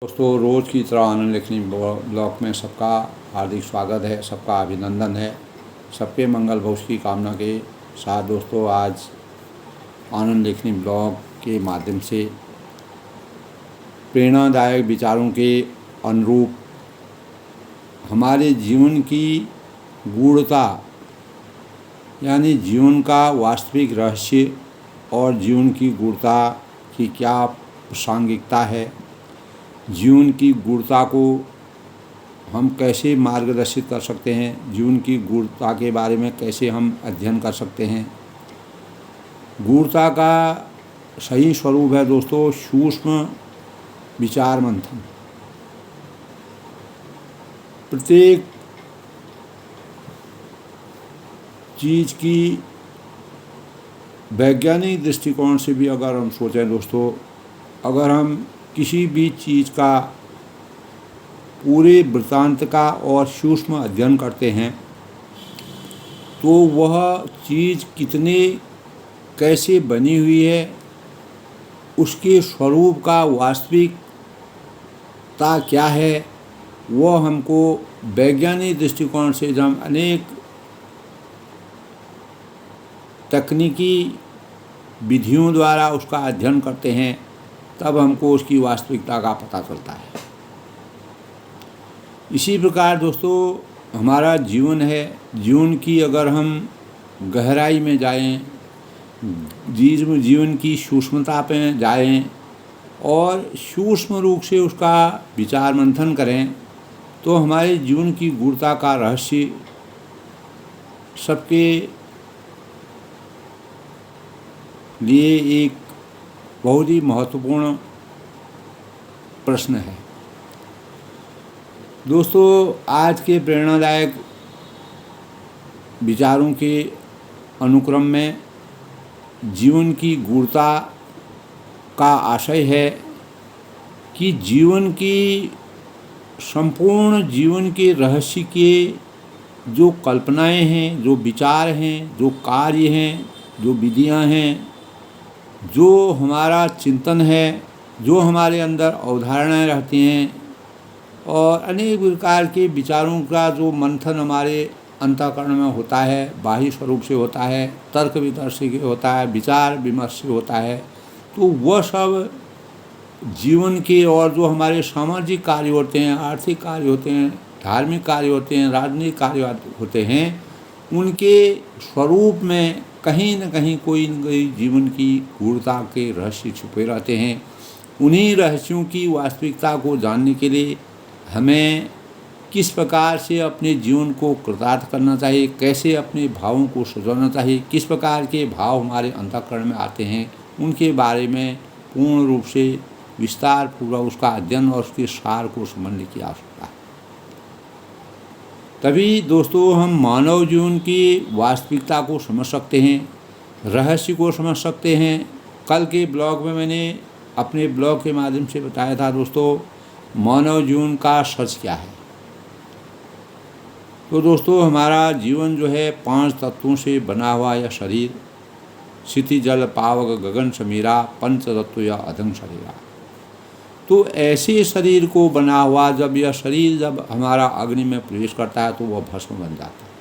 दोस्तों, रोज़ की तरह आनंद लेखनी ब्लॉग में सबका हार्दिक स्वागत है, सबका अभिनंदन है। सबके मंगल भविष्य की कामना के साथ दोस्तों, आज आनंद लेखनी ब्लॉग के माध्यम से प्रेरणादायक विचारों के अनुरूप हमारे जीवन की गूढ़ता यानी जीवन का वास्तविक रहस्य और जीवन की गूढ़ता की क्या प्रासंगिकता है, जीवन की गूढ़ता को हम कैसे मार्गदर्शित कर सकते हैं, जीवन की गूढ़ता के बारे में कैसे हम अध्ययन कर सकते हैं। गूढ़ता का सही स्वरूप है दोस्तों सूक्ष्म विचार मंथन। प्रत्येक चीज़ की वैज्ञानिक दृष्टिकोण से भी अगर हम सोचें दोस्तों, अगर हम किसी भी चीज़ का पूरे वृत्तांत का और सूक्ष्म अध्ययन करते हैं तो वह चीज़ कितने कैसे बनी हुई है, उसके स्वरूप का वास्तविकता क्या है, वह हमको वैज्ञानिक दृष्टिकोण से जब हम अनेक तकनीकी विधियों द्वारा उसका अध्ययन करते हैं तब हमको उसकी वास्तविकता का पता चलता है। इसी प्रकार दोस्तों हमारा जीवन है, जीवन की अगर हम गहराई में जाएं, जीवन की सूक्ष्मता पे जाएं और सूक्ष्म रूप से उसका विचार मंथन करें तो हमारे जीवन की गूढ़ता का रहस्य सबके लिए एक बहुत ही महत्वपूर्ण प्रश्न है। दोस्तों, आज के प्रेरणादायक विचारों के अनुक्रम में जीवन की गूढ़ता का आशय है कि जीवन की संपूर्ण जीवन के रहस्य के जो कल्पनाएं हैं, जो विचार हैं, जो कार्य हैं, जो विधियां हैं, जो हमारा चिंतन है, जो हमारे अंदर अवधारणाएं रहती हैं और अनेक प्रकार के विचारों का जो मंथन हमारे अंतःकरण में होता है, बाह्य स्वरूप से होता है, तर्क वितर्क से होता है, विचार विमर्श से होता है, तो वह सब जीवन के और जो हमारे सामाजिक कार्य होते हैं, आर्थिक कार्य होते हैं, धार्मिक कार्य होते हैं, राजनीतिक कार्य होते हैं, उनके स्वरूप में कहीं न कहीं कोई न कोई जीवन की गूढ़ता के रहस्य छुपे रहते हैं। उन्हीं रहस्यों की वास्तविकता को जानने के लिए हमें किस प्रकार से अपने जीवन को कृतार्थ करना चाहिए, कैसे अपने भावों को सजाना चाहिए, किस प्रकार के भाव हमारे अंतःकरण में आते हैं, उनके बारे में पूर्ण रूप से विस्तार पूर्वक उसका अध्ययन और उसके सार को समझने की आवश्यकता है। तभी दोस्तों हम मानव जीवन की वास्तविकता को समझ सकते हैं, रहस्य को समझ सकते हैं। कल के ब्लॉग में मैंने अपने ब्लॉग के माध्यम से बताया था दोस्तों मानव जीवन का सच क्या है। तो दोस्तों हमारा जीवन जो है 5 तत्वों से बना हुआ यह शरीर, क्षिति जल पावक गगन समीरा पंच तत्व या अधम शरीरा। तो ऐसे शरीर को बना हुआ जब यह शरीर जब हमारा अग्नि में प्रवेश करता है तो वह भस्म बन जाता है।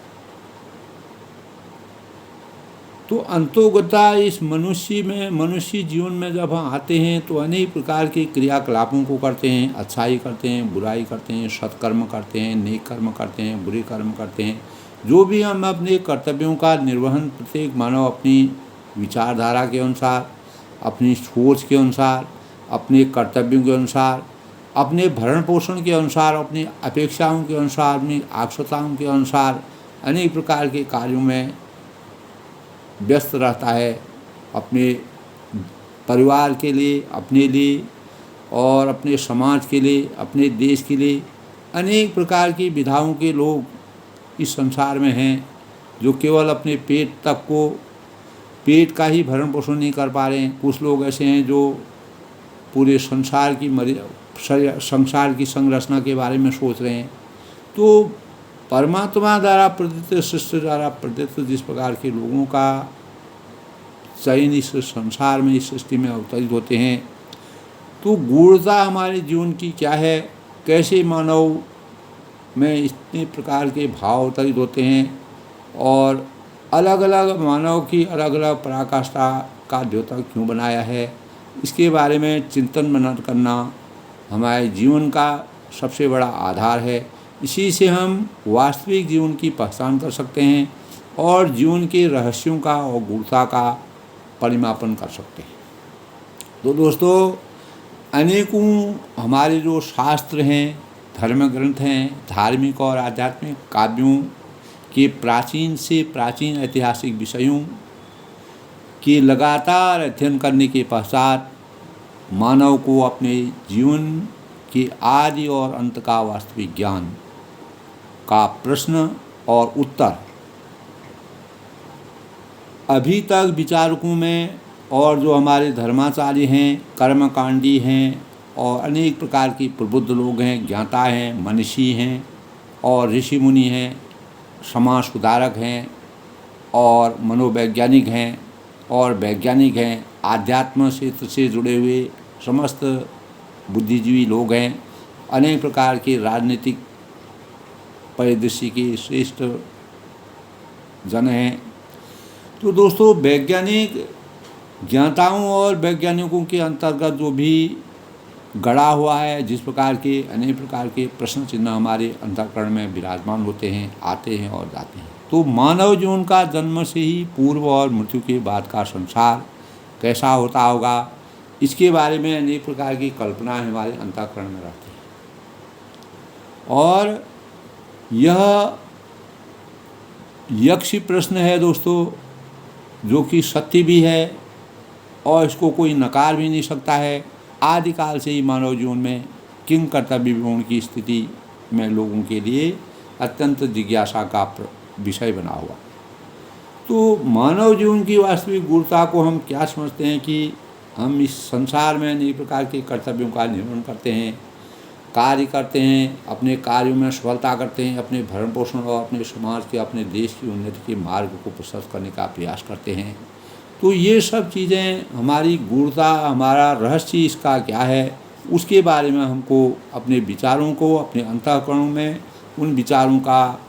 तो अंतोगता इस मनुष्य जीवन में जब हम आते हैं तो अनेक प्रकार के क्रियाकलापों को करते हैं, अच्छाई करते हैं, बुराई करते हैं, सत्कर्म करते हैं, नेक कर्म करते हैं, बुरे कर्म करते हैं। जो भी हम अपने कर्तव्यों का निर्वहन प्रत्येक मानव अपनी विचारधारा के अनुसार, अपनी सोच के अनुसार, अपने कर्तव्यों के अनुसार, अपने भरण पोषण के अनुसार, अपनी अपेक्षाओं के अनुसार, अपनी आवश्यकताओं के अनुसार अनेक प्रकार के कार्यों में व्यस्त रहता है। अपने परिवार के लिए, अपने लिए और अपने समाज के लिए, अपने देश के लिए अनेक प्रकार की विधाओं के लोग इस संसार में हैं जो केवल अपने पेट का ही भरण पोषण नहीं कर पा रहे हैं। कुछ लोग ऐसे हैं जो पूरे संसार की संरचना के बारे में सोच रहे हैं। तो परमात्मा द्वारा प्रदत्त, सृष्टि द्वारा प्रदत्त जिस प्रकार के लोगों का चयन इस संसार में, इस सृष्टि में अवतरित होते हैं, तो गूढ़ता हमारे जीवन की क्या है, कैसे मानव में इतने प्रकार के भाव अवतरित होते हैं और अलग अलग मानव की अलग अलग पराकाष्ठा का द्योतक क्यों बनाया है, इसके बारे में चिंतन मनन करना हमारे जीवन का सबसे बड़ा आधार है। इसी से हम वास्तविक जीवन की पहचान कर सकते हैं और जीवन के रहस्यों का और गूढ़ता का परिमापन कर सकते हैं। तो दोस्तों, अनेकों हमारे जो शास्त्र हैं, धर्म ग्रंथ हैं, धार्मिक और आध्यात्मिक काव्यों के प्राचीन से प्राचीन ऐतिहासिक विषयों के लगातार अध्ययन करने के पश्चात मानव को अपने जीवन के आदि और अंत का वास्तविक ज्ञान का प्रश्न और उत्तर अभी तक विचारकों में और जो हमारे धर्माचार्य हैं, कर्मकांडी हैं और अनेक प्रकार के प्रबुद्ध लोग हैं, ज्ञाता हैं, मनीषी हैं और ऋषि मुनि हैं, समाज सुधारक हैं और मनोवैज्ञानिक हैं और वैज्ञानिक हैं, आध्यात्म क्षेत्र से जुड़े हुए समस्त बुद्धिजीवी लोग हैं, अनेक प्रकार के राजनीतिक परिदृश्य के श्रेष्ठ जन हैं। तो दोस्तों, वैज्ञानिक ज्ञाताओं और वैज्ञानिकों के अंतर्गत जो भी गढ़ा हुआ है, जिस प्रकार के अनेक प्रकार के प्रश्न चिन्ह हमारे अंतःकरण में विराजमान होते हैं, आते हैं और जाते हैं, तो मानव जीवन का जन्म से ही पूर्व और मृत्यु के बाद का संसार कैसा होता होगा, इसके बारे में अनेक प्रकार की कल्पनाएं हमारे अंतःकरण में रहती हैं। और यह यक्षी प्रश्न है दोस्तों, जो कि सत्य भी है और इसको कोई नकार भी नहीं सकता है। आदिकाल से ही मानव जीवन में किंग कर्तव्य विमूढ़ की स्थिति में लोगों के लिए अत्यंत जिज्ञासा का विषय बना हुआ। तो मानव जीवन की वास्तविक गूढ़ता को हम क्या समझते हैं कि हम इस संसार में अनेक प्रकार के कर्तव्यों का निर्वहन करते हैं, कार्य करते हैं, अपने कार्यों में सफलता करते हैं, अपने भरण पोषण और अपने समाज के, अपने देश की उन्नति के मार्ग को प्रशस्त करने का प्रयास करते हैं। तो ये सब चीज़ें हमारी गूढ़ता, हमारा रहस्य इसका क्या है, उसके बारे में हमको अपने विचारों को, अपने अंतःकरणों में उन विचारों का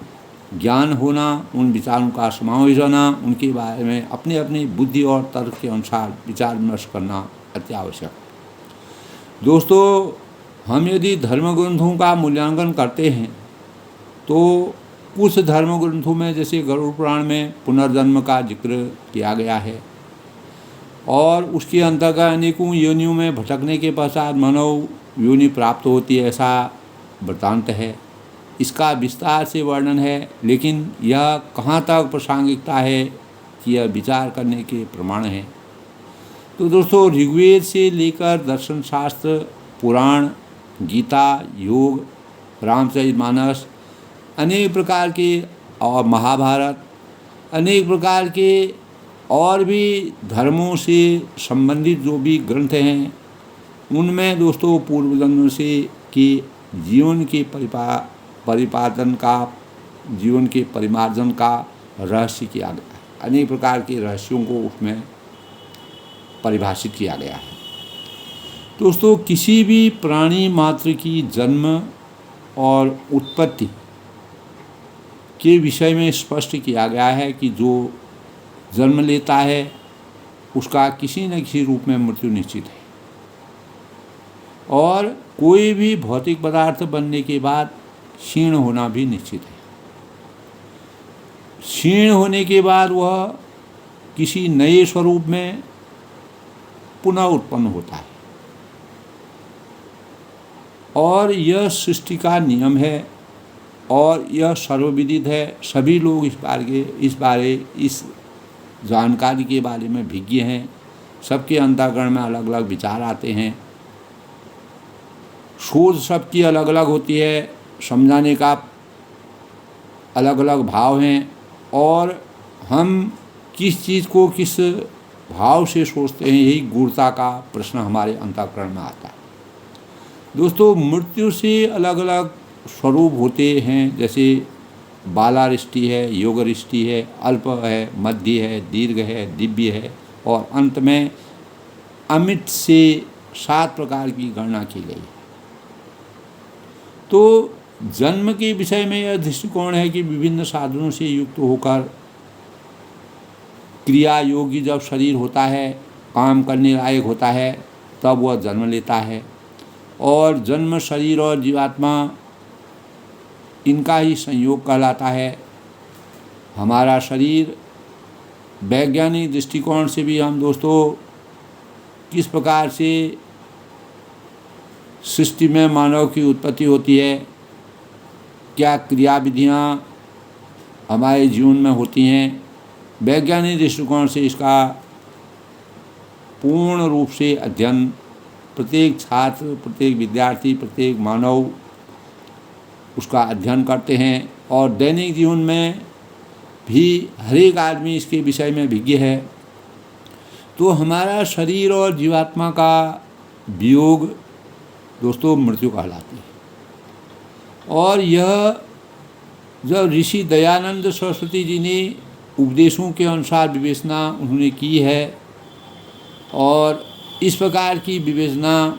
ज्ञान होना, उन विचारों का समावेश होना, उनके बारे में अपने अपनी बुद्धि और तर्क के अनुसार विचार विमर्श करना अत्यावश्यक। दोस्तों, हम यदि धर्म ग्रंथों का मूल्यांकन करते हैं तो कुछ धर्म ग्रंथों में, जैसे गरुड़ पुराण में पुनर्जन्म का जिक्र किया गया है और उसके अंतर्गत अनेकों योनियों में भटकने के पश्चात मानव योनि प्राप्त होती है, ऐसा वृत्तांत है। इसका विस्तार से वर्णन है, लेकिन यह कहाँ तक प्रासंगिकता है कि यह विचार करने के प्रमाण है। तो दोस्तों, ऋग्वेद से लेकर दर्शन शास्त्र, पुराण, गीता, योग, रामचरितमानस, अनेक प्रकार के और महाभारत, अनेक प्रकार के और भी धर्मों से संबंधित जो भी ग्रंथ हैं, उनमें दोस्तों पूर्व जन्म से के जीवन के परिपालन का, जीवन के परिमार्जन का रहस्य किया गया है। अनेक प्रकार के रहस्यों को उसमें परिभाषित किया गया है। दोस्तों, किसी भी प्राणी मात्र की जन्म और उत्पत्ति के विषय में स्पष्ट किया गया है कि जो जन्म लेता है उसका किसी न किसी रूप में मृत्यु निश्चित है और कोई भी भौतिक पदार्थ बनने के बाद क्षीण होना भी निश्चित है। क्षीण होने के बाद वह किसी नए स्वरूप में पुनः उत्पन्न होता है और यह सृष्टि का नियम है और यह सर्वविदित है। सभी लोग इस जानकारी के बारे में विज्ञ हैं। सबके अंतःकरण में अलग अलग विचार आते हैं, शोध सबकी अलग अलग होती है, समझाने का अलग अलग भाव हैं और हम किस चीज़ को किस भाव से सोचते हैं, यही गूढ़ता का प्रश्न हमारे अंतःकरण में आता है। दोस्तों, मृत्यु से अलग अलग स्वरूप होते हैं, जैसे बालारिष्टि है, योगरिष्टि है, अल्प है, मध्य है, दीर्घ है, दिव्य है और अंत में अमित से 7 प्रकार की गणना की गई। तो जन्म के विषय में यह दृष्टिकोण है कि विभिन्न साधनों से युक्त होकर क्रिया योगी जब शरीर होता है, काम करने लायक होता है, तब वह जन्म लेता है। और जन्म शरीर और जीवात्मा इनका ही संयोग कहलाता है। हमारा शरीर वैज्ञानिक दृष्टिकोण से भी हम दोस्तों किस प्रकार से सृष्टि में मानव की उत्पत्ति होती है, क्या क्रिया विधियाँ हमारे जीवन में होती हैं, वैज्ञानिक दृष्टिकोण से इसका पूर्ण रूप से अध्ययन प्रत्येक छात्र, प्रत्येक विद्यार्थी, प्रत्येक मानव उसका अध्ययन करते हैं। और दैनिक जीवन में भी हर एक आदमी इसके विषय में विज्ञ है। तो हमारा शरीर और जीवात्मा का वियोग दोस्तों मृत्यु कहलाती है। और यह जब ऋषि दयानंद सरस्वती जी ने उपदेशों के अनुसार विवेचना उन्होंने की है, और इस प्रकार की विवेचना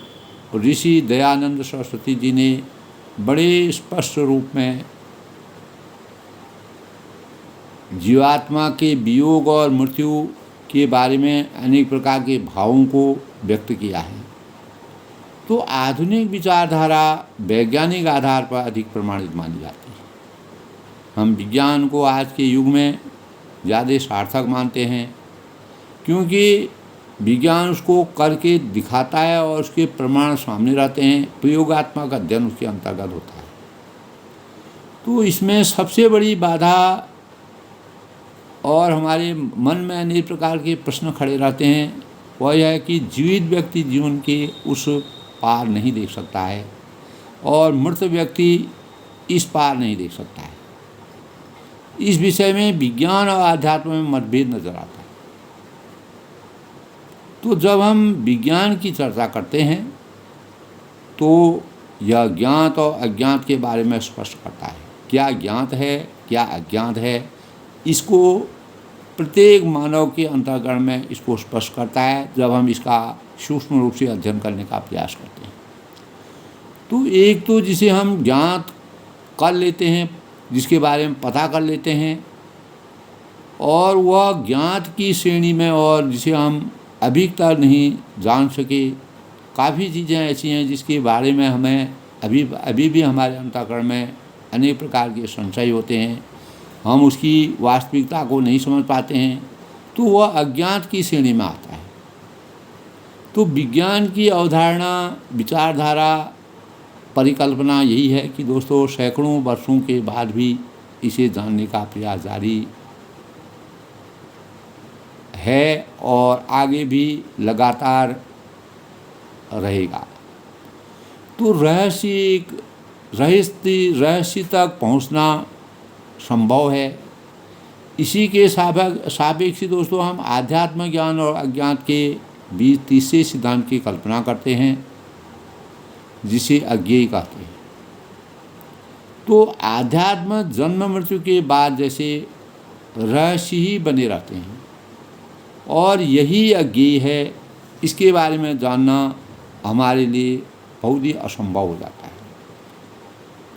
ऋषि दयानंद सरस्वती जी ने बड़े स्पष्ट रूप में जीवात्मा के वियोग और मृत्यु के बारे में अनेक प्रकार के भावों को व्यक्त किया है। तो आधुनिक विचारधारा वैज्ञानिक आधार पर अधिक प्रमाणित मानी जाती है। हम विज्ञान को आज के युग में ज़्यादा सार्थक मानते हैं, क्योंकि विज्ञान उसको करके दिखाता है और उसके प्रमाण सामने रहते हैं, प्रयोगात्मक अध्ययन उसके अंतर्गत होता है। तो इसमें सबसे बड़ी बाधा और हमारे मन में अनेक प्रकार के प्रश्न खड़े रहते हैं, वह यह है कि जीवित व्यक्ति जीवन के उस पार नहीं देख सकता है और मृत व्यक्ति इस पार नहीं देख सकता है। इस विषय में विज्ञान और अध्यात्म में मतभेद नजर आता है। तो जब हम विज्ञान की चर्चा करते हैं तो यह ज्ञात और अज्ञात के बारे में स्पष्ट करता है। क्या ज्ञात है, क्या अज्ञात है, इसको प्रत्येक मानव के अंतःकरण में इसको स्पष्ट करता है जब हम इसका सूक्ष्म रूप से अध्ययन करने का प्रयास करते हैं। तो एक तो जिसे हम ज्ञात कर लेते हैं, जिसके बारे में पता कर लेते हैं, और वह ज्ञात की श्रेणी में और जिसे हम अभी तक नहीं जान सके, काफ़ी चीज़ें ऐसी हैं जिसके बारे में हमें अभी भी हमारे अंतःकरण में अनेक प्रकार के संशय होते हैं, हम उसकी वास्तविकता को नहीं समझ पाते हैं, तो वह अज्ञात की श्रेणी में आता है। तो विज्ञान की अवधारणा, विचारधारा, परिकल्पना यही है कि दोस्तों सैकड़ों वर्षों के बाद भी इसे जानने का प्रयास जारी है और आगे भी लगातार रहेगा। तो रहस्य तक पहुंचना संभव है। इसी के सापेक्ष दोस्तों हम आध्यात्म ज्ञान और अज्ञात के बीच तीसरे सिद्धांत की कल्पना करते हैं, जिसे अज्ञेय कहते हैं। तो आध्यात्म जन्म मृत्यु के बाद जैसे रहस्य ही बने रहते हैं और यही अज्ञेय है, इसके बारे में जानना हमारे लिए बहुत ही असंभव हो जाता है।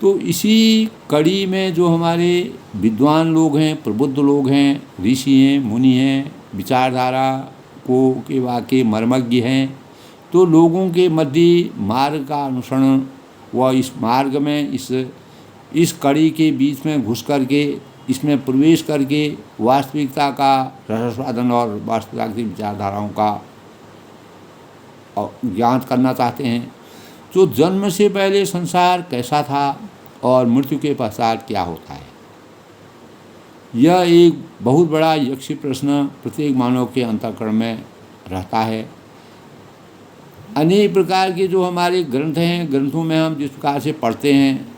तो इसी कड़ी में जो हमारे विद्वान लोग हैं, प्रबुद्ध लोग हैं, ऋषि हैं, मुनि हैं, विचारधारा के वाके मर्मज्ञ हैं, तो लोगों के मध्य मार्ग का अनुसरण व इस मार्ग में इस कड़ी के बीच में घुस करके, इसमें प्रवेश करके वास्तविकता का रसास्वादन और वास्तविकता की विचारधाराओं का ज्ञान करना चाहते हैं। जो जन्म से पहले संसार कैसा था और मृत्यु के पश्चात क्या होता है, यह एक बहुत बड़ा यक्षी प्रश्न प्रत्येक मानव के अंतःकरण में रहता है। अनेक प्रकार के जो हमारे ग्रंथ हैं, ग्रंथों में हम जिस प्रकार से पढ़ते हैं,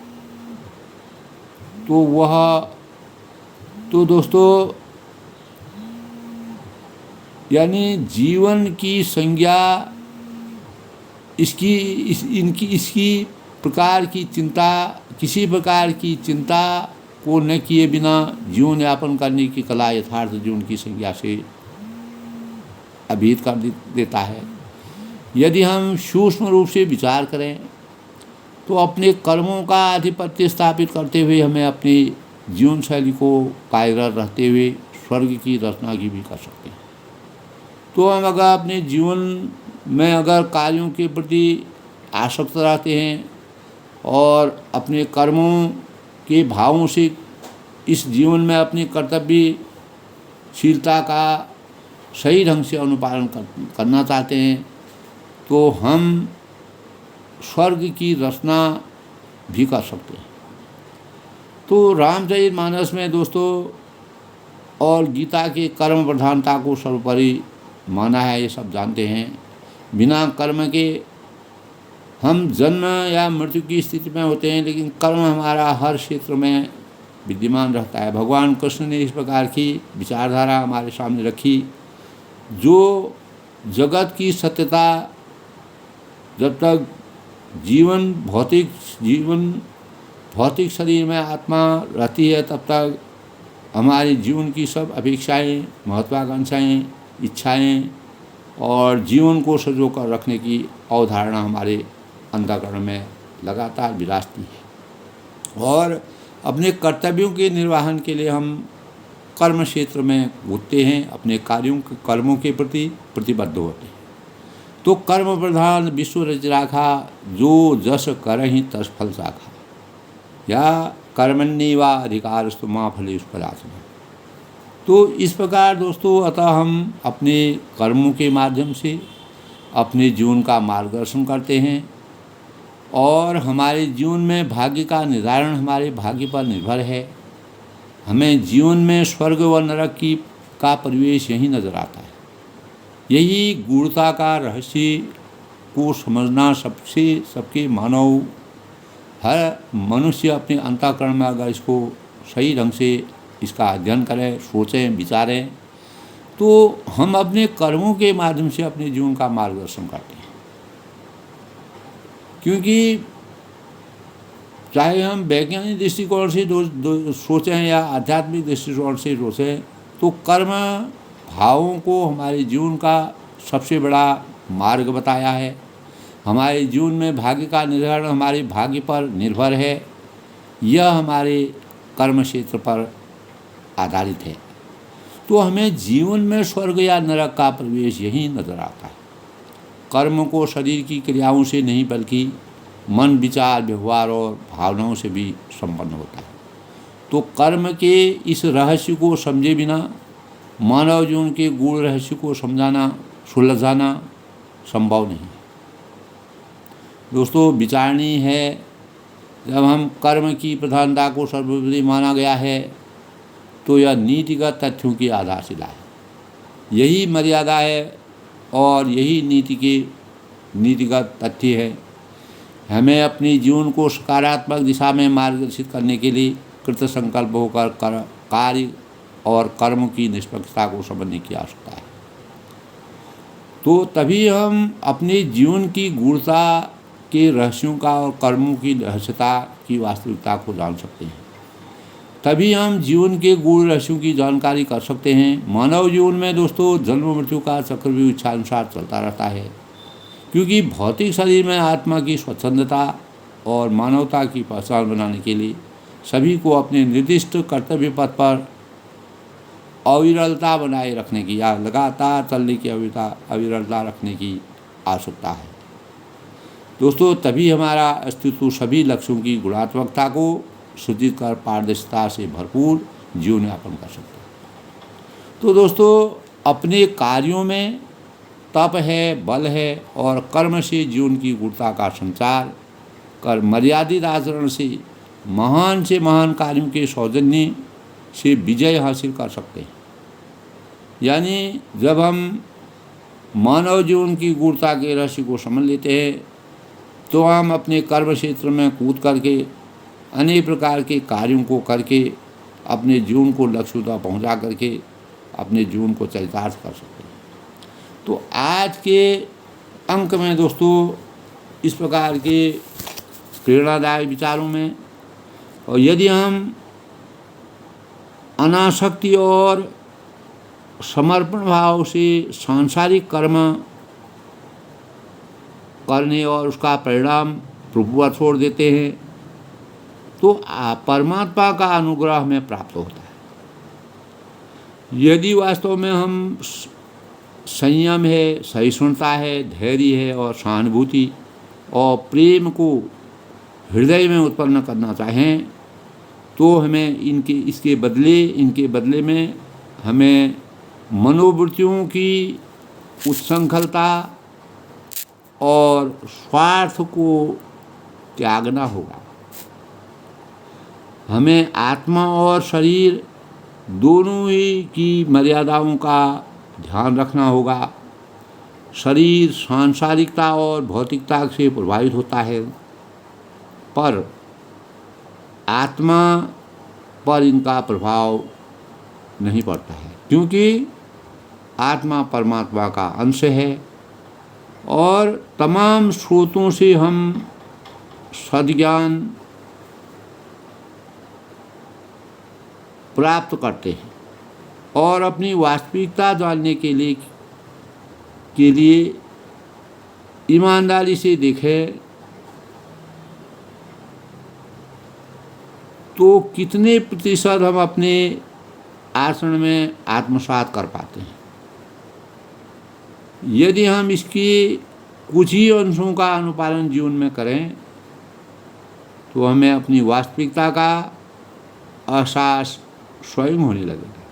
तो वह तो दोस्तों यानी जीवन की संज्ञा इसकी प्रकार की चिंता, किसी प्रकार की चिंता को न किए बिना जीवन यापन करने की कला यथार्थ जीवन की संज्ञा से अभेद कर देता है। यदि हम सूक्ष्म रूप से विचार करें तो अपने कर्मों का आधिपत्य स्थापित करते हुए हमें अपनी जीवन शैली को कार्यरत रहते हुए स्वर्ग की रचना की भी कर सकते हैं। तो हम अगर अपने जीवन में अगर कार्यों के प्रति आसक्त रहते हैं और अपने कर्मों के भावों से इस जीवन में अपनी कर्तव्यशीलता का सही ढंग से अनुपालन करना चाहते हैं तो हम स्वर्ग की रचना भी कर सकते हैं। तो रामचरितमानस में दोस्तों और गीता के कर्म प्रधानता को सर्वोपरि माना है, ये सब जानते हैं। बिना कर्म के हम जन्म या मृत्यु की स्थिति में होते हैं, लेकिन कर्म हमारा हर क्षेत्र में विद्यमान रहता है। भगवान कृष्ण ने इस प्रकार की विचारधारा हमारे सामने रखी, जो जगत की सत्यता जब तक भौतिक शरीर में आत्मा रहती है तब तक हमारे जीवन की सब अपेक्षाएं, महत्वाकांक्षाएं, इच्छाएं और जीवन को सजो कर रखने की अवधारणा हमारे अंतःकरण में लगातार विराजती है। और अपने कर्तव्यों के निर्वहन के लिए हम कर्म क्षेत्र में कूदते हैं, अपने कर्मों के प्रति प्रतिबद्ध होते हैं। तो कर्म प्रधान विश्व रच राखा, जो जस करहि तस फल साखा, या कर्मण्येवा अधिकारस्तु मा फलेषु कदाचन। तो इस प्रकार दोस्तों अतः हम अपने कर्मों के माध्यम से अपने जीवन का मार्गदर्शन करते हैं और हमारे जीवन में भाग्य का निर्धारण हमारे भाग्य पर निर्भर है। हमें जीवन में स्वर्ग व नरक का परिवेश यही नज़र आता है। यही गूढ़ता का रहस्य को समझना सबके मानव हर मनुष्य अपने अंतःकरण में अगर इसको सही ढंग से इसका अध्ययन करें, सोचें, विचारें, तो हम अपने कर्मों के माध्यम से अपने जीवन का मार्गदर्शन करते हैं। क्योंकि चाहे हम वैज्ञानिक दृष्टिकोण से सोचें या आध्यात्मिक दृष्टिकोण से सोचें, तो कर्म भावों को हमारे जीवन का सबसे बड़ा मार्ग बताया है। हमारे जीवन में भाग्य का निर्धारण हमारे भाग्य पर निर्भर है, यह हमारे कर्म क्षेत्र पर आधारित है। तो हमें जीवन में स्वर्ग या नरक का प्रवेश यही नजर आता है। कर्म को शरीर की क्रियाओं से नहीं बल्कि मन, विचार, व्यवहार और भावनाओं से भी संपन्न होता है। तो कर्म के इस रहस्य को समझे बिना मानव जीवन के गूढ़ रहस्य को समझाना, सुलझाना संभव नहीं। दोस्तों विचारणीय है, जब हम कर्म की प्रधानता को सर्वोपरि माना गया है तो यह नीतिगत तथ्यों की आधारशिला है। यही मर्यादा है और यही नीतिगत तथ्य है। हमें अपने जीवन को सकारात्मक दिशा में मार्गदर्शित करने के लिए कृत संकल्प होकर कार्य और कर्म की निष्पक्षता को समझने की आवश्यकता है। तो तभी हम अपने जीवन की गूढ़ता के रहस्यों का और कर्मों की रहस्यता की वास्तविकता को जान सकते हैं। तभी हम जीवन के गूढ़ रहस्यों की जानकारी कर सकते हैं। मानव जीवन में दोस्तों जन्म मृत्यु का चक्रव्यूह इच्छानुसार चलता रहता है, क्योंकि भौतिक शरीर में आत्मा की स्वच्छंदता और मानवता की पहचान बनाने के लिए सभी को अपने निर्दिष्ट कर्तव्य पथ पर अविरलता बनाए रखने की या लगातार चलने की अविरलता रखने की आवश्यकता है। दोस्तों तभी हमारा अस्तित्व सभी लक्ष्यों की गुणात्मकता को सूचित कर पारदर्शिता से भरपूर जीवन यापन कर सकते हैं। तो दोस्तों अपने कार्यों में तप है, बल है और कर्म से जीवन की गूढ़ता का संचार कर मर्यादित आचरण से महान कार्यों के सौजन्य से विजय हासिल कर सकते हैं। यानी जब हम मानव जीवन की गूढ़ता के रहस्य को समझ लेते हैं तो हम अपने कर्म क्षेत्र में कूद करके अनेक प्रकार के कार्यों को करके अपने जीवन को लक्ष्य तक पहुँचा करके अपने जीवन को चरितार्थ कर सकते हैं। तो आज के अंक में दोस्तों इस प्रकार के प्रेरणादायक विचारों में, और यदि हम अनासक्ति और समर्पण भाव से सांसारिक कर्म करने और उसका परिणाम प्रभु पर छोड़ देते हैं, तो परमात्मा का अनुग्रह हमें प्राप्त होता है। यदि वास्तव में हम संयम है, सहिष्णुता है, धैर्य है और सहानुभूति और प्रेम को हृदय में उत्पन्न करना चाहें, तो हमें इनके बदले में हमें मनोवृत्तियों की उच्छृंखलता और स्वार्थ को त्यागना होगा। हमें आत्मा और शरीर दोनों ही की मर्यादाओं का ध्यान रखना होगा। शरीर सांसारिकता और भौतिकता से प्रभावित होता है, पर आत्मा पर इनका प्रभाव नहीं पड़ता है, क्योंकि आत्मा परमात्मा का अंश है और तमाम स्रोतों से हम सद्ज्ञान प्राप्त करते हैं और अपनी वास्तविकता जानने के लिए ईमानदारी से देखें तो कितने प्रतिशत हम अपने आचरण में आत्मसात कर पाते हैं। यदि हम इसकी कुछ ही अंशों का अनुपालन जीवन में करें तो हमें अपनी वास्तविकता का एहसास स्वयं होने लगेगा।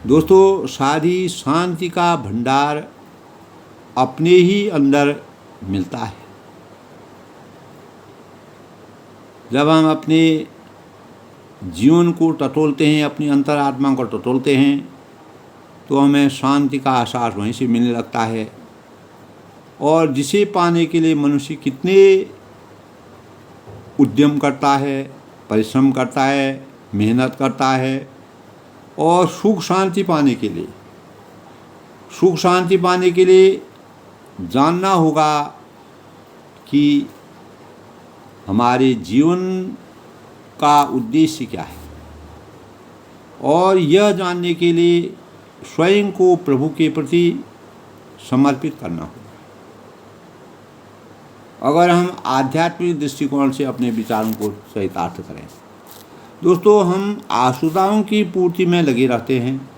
दोस्तों, सारी शांति का भंडार अपने ही अंदर मिलता है। जब हम अपने जीवन को टटोलते हैं, अपनी अंतरात्मा को टटोलते हैं, तो हमें शांति का एहसास वहीं से मिलने लगता है। और जिसे पाने के लिए मनुष्य कितने उद्यम करता है, परिश्रम करता है, मेहनत करता है, और सुख शांति पाने के लिए जानना होगा कि हमारे जीवन का उद्देश्य क्या है, और यह जानने के लिए स्वयं को प्रभु के प्रति समर्पित करना होगा। अगर हम आध्यात्मिक दृष्टिकोण से अपने विचारों को चरितार्थ करें, दोस्तों, हम आसुदाओं की पूर्ति में लगे रहते हैं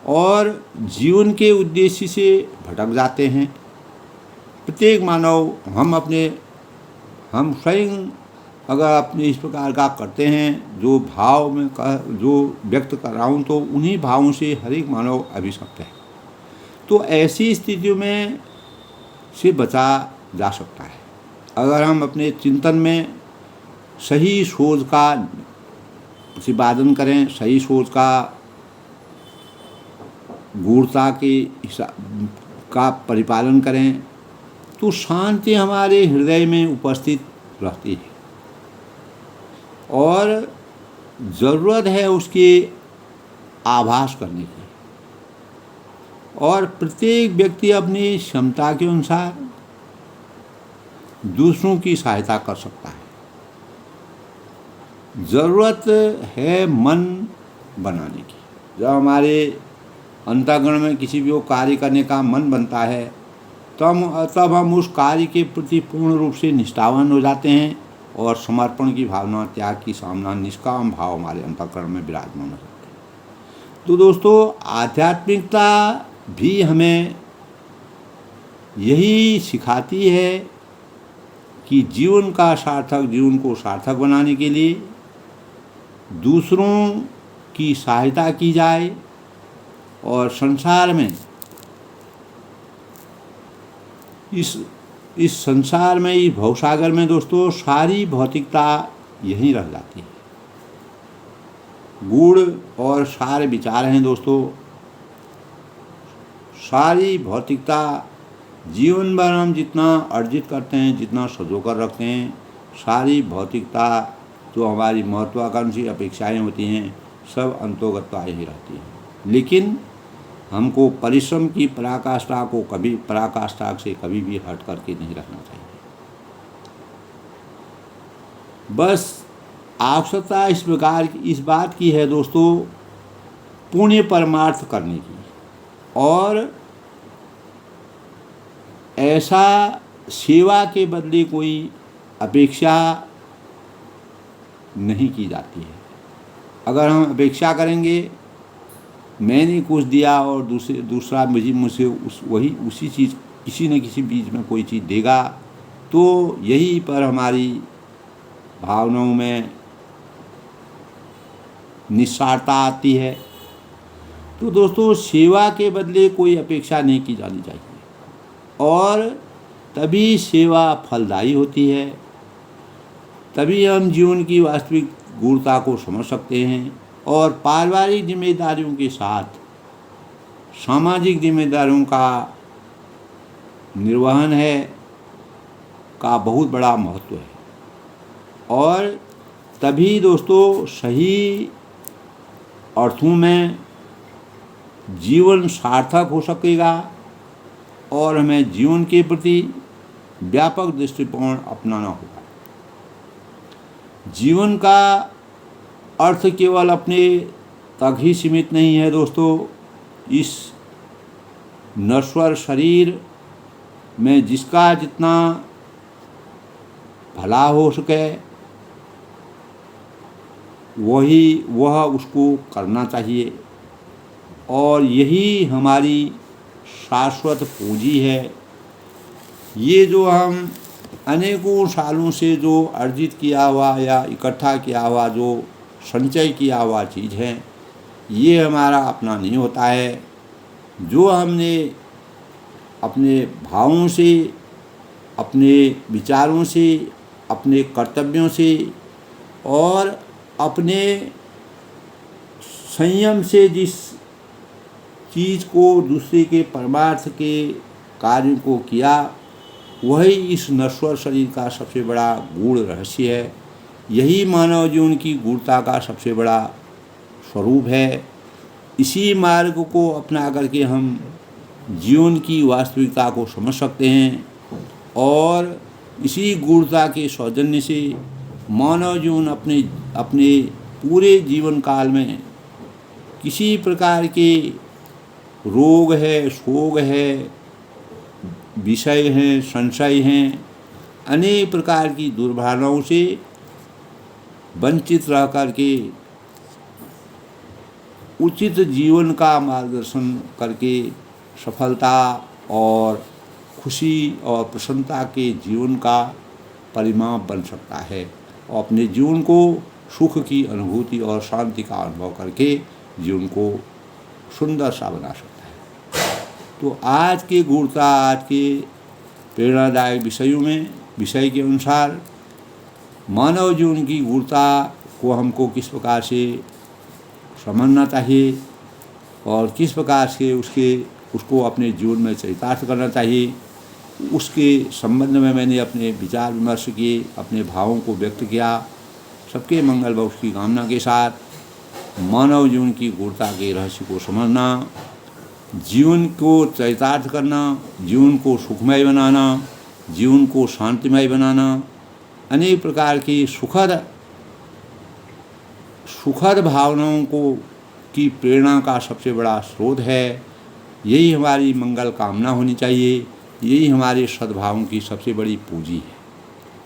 और जीवन के उद्देश्य से भटक जाते हैं। प्रत्येक मानव हम स्वयं अगर अपने इस प्रकार का करते हैं, जो व्यक्त कर रहा हूँ, तो उन्हीं भावों से हर एक मानव अभिशप्त है। तो ऐसी स्थितियों में से बचा जा सकता है अगर हम अपने चिंतन में सही सोच का प्रतिपादन करें, सही सोच का गूढ़ता का परिपालन करें, तो शांति हमारे हृदय में उपस्थित रहती है और ज़रूरत है उसके आभास करने की। और प्रत्येक व्यक्ति अपनी क्षमता के अनुसार दूसरों की सहायता कर सकता है। ज़रूरत है मन बनाने की। जब हमारे अंतःकरण में किसी भी कार्य करने का मन बनता है, तब हम उस कार्य के प्रति पूर्ण रूप से निष्ठावान हो जाते हैं और समर्पण की भावना, त्याग की सामना, निष्काम भाव हमारे अंतःकरण में विराजमान हो जाते हैं। तो दोस्तों, आध्यात्मिकता भी हमें यही सिखाती है कि जीवन को सार्थक बनाने के लिए दूसरों की सहायता की जाए और संसार में इस संसार में, इस भवसागर में दोस्तों, सारी भौतिकता यहीं रह जाती है। गूढ़ और सारे विचार हैं दोस्तों। सारी भौतिकता जीवन भर हम जितना अर्जित करते हैं, जितना सजोकर रखते हैं, सारी भौतिकता जो हमारी महत्वाकांक्षी अपेक्षाएं होती हैं, सब अंतोगत्वा ही रहती हैं। लेकिन हमको परिश्रम की पराकाष्ठा से कभी भी हट करके नहीं रखना चाहिए। बस आवश्यकता इस बात की है दोस्तों, पुण्य परमार्थ करने की, और ऐसा सेवा के बदले कोई अपेक्षा नहीं की जाती है। अगर हम अपेक्षा करेंगे मैंने कुछ दिया और दूसरा मुझसे उसी चीज़ किसी न किसी बीच में कोई चीज़ देगा, तो यही पर हमारी भावनाओं में निस्वार्थता आती है। तो दोस्तों, सेवा के बदले कोई अपेक्षा नहीं की जानी चाहिए और तभी सेवा फलदायी होती है। तभी हम जीवन की वास्तविक गूढ़ता को समझ सकते हैं और पारिवारिक जिम्मेदारियों के साथ सामाजिक जिम्मेदारियों का निर्वहन का बहुत बड़ा महत्व है। और तभी दोस्तों सही अर्थों में जीवन सार्थक हो सकेगा और हमें जीवन के प्रति व्यापक दृष्टिकोण अपनाना होगा। जीवन का अर्थ केवल अपने तक ही सीमित नहीं है दोस्तों। इस नश्वर शरीर में जिसका जितना भला हो सके वह उसको करना चाहिए और यही हमारी शाश्वत पूंजी है। ये जो हम अनेकों सालों से जो अर्जित किया हुआ या इकट्ठा किया हुआ जो संचय किया हुआ चीज़ है, ये हमारा अपना नहीं होता है। जो हमने अपने भावों से, अपने विचारों से, अपने कर्तव्यों से और अपने संयम से जिस चीज़ को, दूसरे के परमार्थ के कार्य को किया, वही इस नश्वर शरीर का सबसे बड़ा गूढ़ रहस्य है। यही मानव जीवन की गूढ़ता का सबसे बड़ा स्वरूप है। इसी मार्ग को अपना करके हम जीवन की वास्तविकता को समझ सकते हैं और इसी गूढ़ता के सौजन्य से मानव जीवन अपने पूरे जीवन काल में किसी प्रकार के रोग है, शोक है, विषय हैं, संशय हैं, अनेक प्रकार की दुर्भावनाओं से वंचित रह करके उचित जीवन का मार्गदर्शन करके सफलता और खुशी और प्रसन्नता के जीवन का परिमाप बन सकता है और अपने जीवन को सुख की अनुभूति और शांति का अनुभव करके जीवन को सुंदर सा बना सकता है। तो आज के गूढ़ता, आज के प्रेरणादायक विषय के अनुसार मानव जीवन की गूढ़ता को हमको किस प्रकार से समझना चाहिए और किस प्रकार से उसको अपने जीवन में चरितार्थ करना चाहिए, उसके संबंध में मैंने अपने विचार विमर्श किए, अपने भावों को व्यक्त किया। सबके मंगल व उसकी कामना के साथ मानव जीवन की गूढ़ता के रहस्य को समझना, जीवन को चरितार्थ करना, जीवन को सुखमय बनाना, जीवन को शांतिमय बनाना, अनेक प्रकार की सुखद भावनाओं की प्रेरणा का सबसे बड़ा स्रोत है। यही हमारी मंगल कामना होनी चाहिए, यही हमारे सद्भावों की सबसे बड़ी पूंजी है।